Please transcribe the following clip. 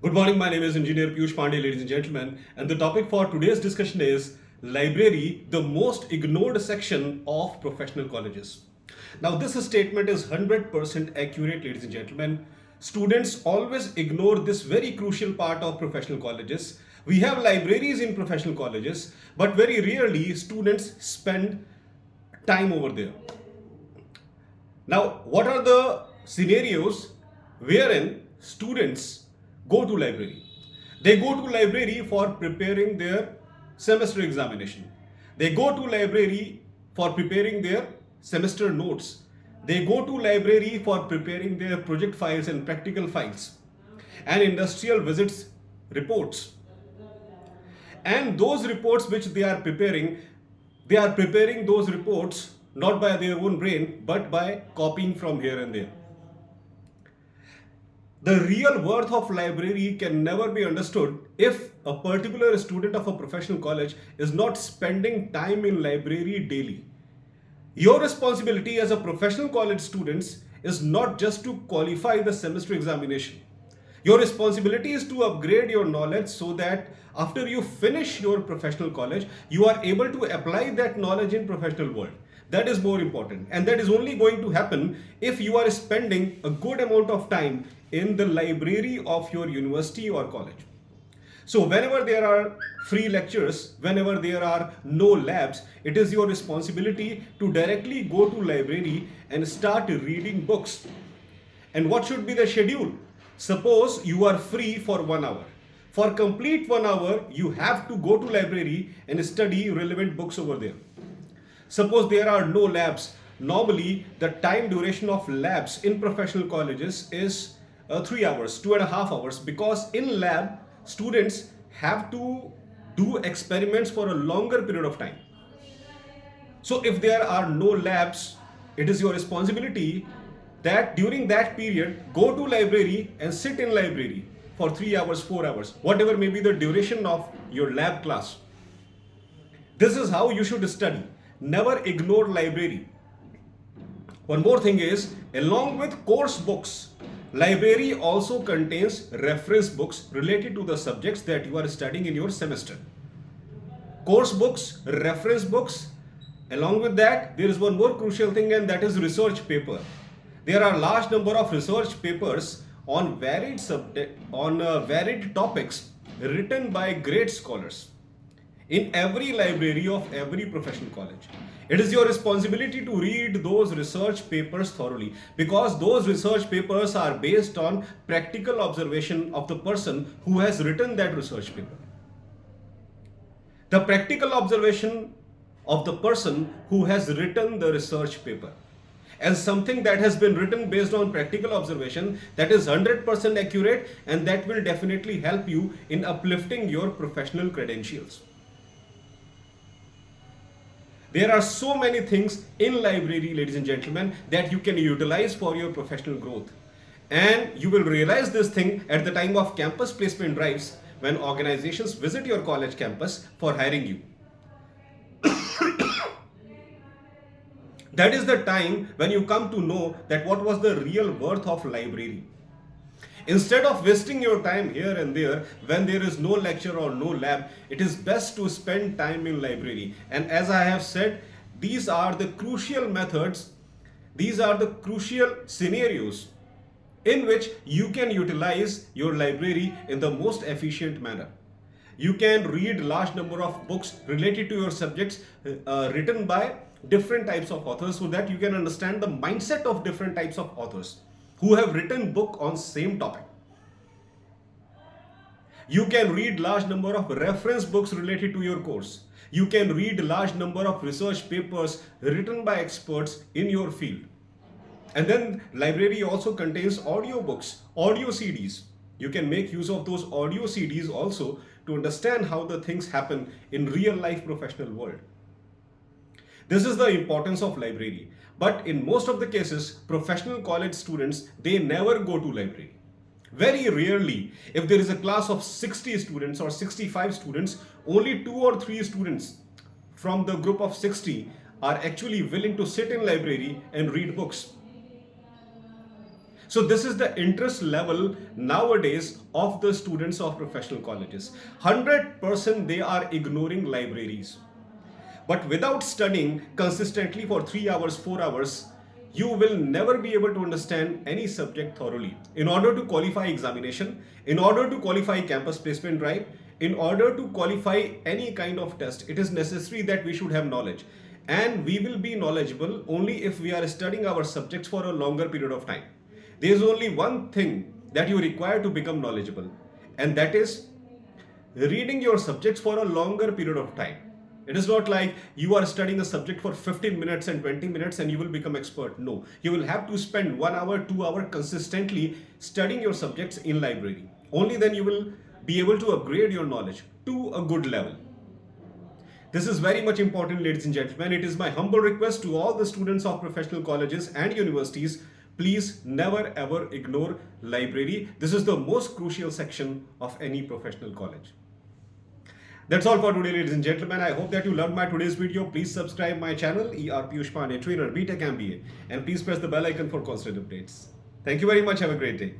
Good morning, my name is Engineer Piyush Pandey, ladies and gentlemen, and the topic for today's discussion is library, the most ignored section of professional colleges. Now, this statement is 100% accurate, ladies and gentlemen. Students always ignore this very crucial part of professional colleges. We have libraries in professional colleges, but very rarely students spend time over there. Now, what are the scenarios wherein students go to library? They go to library for preparing their semester examination. They go to library for preparing their semester notes. They go to library for preparing their project files and practical files and industrial visits reports. And those reports which they are preparing those reports not by their own brain but by copying from here and there. The real worth of library can never be understood if a particular student of a professional college is not spending time in library daily. Your responsibility as a professional college student is not just to qualify the semester examination. Your responsibility is to upgrade your knowledge so that after you finish your professional college, you are able to apply that knowledge in professional world. That is more important, and that is only going to happen if you are spending a good amount of time in the library of your university or college. So whenever there are free lectures, whenever there are no labs, it is your responsibility to directly go to library and start reading books. And what should be the schedule? Suppose you are free for 1 hour. For complete 1 hour, you have to go to library and study relevant books over there. Suppose there are no labs. Normally, the time duration of labs in professional colleges is 3 hours, 2.5 hours, because in lab, students have to do experiments for a longer period of time. So if there are no labs, it is your responsibility that during that period, go to library and sit in library for 3 hours, 4 hours, whatever may be the duration of your lab class. This is how you should study. Never ignore library. One more thing is, along with course books, library also contains reference books related to the subjects that you are studying in your semester. Course books, reference books. Along with that, there is one more crucial thing, and that is research paper. There are large number of research papers on varied topics written by great scholars in every library of every professional college. It is your responsibility to read those research papers thoroughly, because those research papers are based on practical observation of the person who has written that research paper. The practical observation of the person who has written the research paper, and something that has been written based on practical observation, that is 100% accurate, and that will definitely help you in uplifting your professional credentials. There are so many things in library, ladies and gentlemen, that you can utilize for your professional growth. And you will realize this thing at the time of campus placement drives, when organizations visit your college campus for hiring you. That is the time when you come to know that what was the real worth of library. Instead of wasting your time here and there when there is no lecture or no lab, it is best to spend time in library. And as I have said, these are the crucial methods, these are the crucial scenarios in which you can utilize your library in the most efficient manner. You can read large number of books related to your subjects written by different types of authors, so that you can understand the mindset of different types of authors who have written book on same topic. You can read large number of reference books related to your course. You can read large number of research papers written by experts in your field. And then library also contains audio books, audio CDs. You can make use of those audio CDs also to understand how the things happen in real life professional world. This is the importance of library. But in most of the cases, professional college students, they never go to library. Very rarely, if there is a class of 60 students or 65 students, only 2 or 3 students from the group of 60 are actually willing to sit in library and read books. So this is the interest level nowadays of the students of professional colleges. 100% they are ignoring libraries. But without studying consistently for 3 hours, 4 hours, you will never be able to understand any subject thoroughly. In order to qualify examination, in order to qualify campus placement drive, in order to qualify any kind of test, it is necessary that we should have knowledge. And we will be knowledgeable only if we are studying our subjects for a longer period of time. There is only one thing that you require to become knowledgeable, and that is reading your subjects for a longer period of time. It is not like you are studying a subject for 15 minutes and 20 minutes and you will become expert. No, you will have to spend 1 hour, 2 hours consistently studying your subjects in library. Only then you will be able to upgrade your knowledge to a good level. This is very much important, ladies and gentlemen. It is my humble request to all the students of professional colleges and universities, please never ever ignore library. This is the most crucial section of any professional college. That's all for today, ladies and gentlemen. I hope that you loved my today's video. Please subscribe my channel, ER Piyush Pandey, trainer, B.Tech MBA, and please press the bell icon for constant updates. Thank you very much. Have a great day.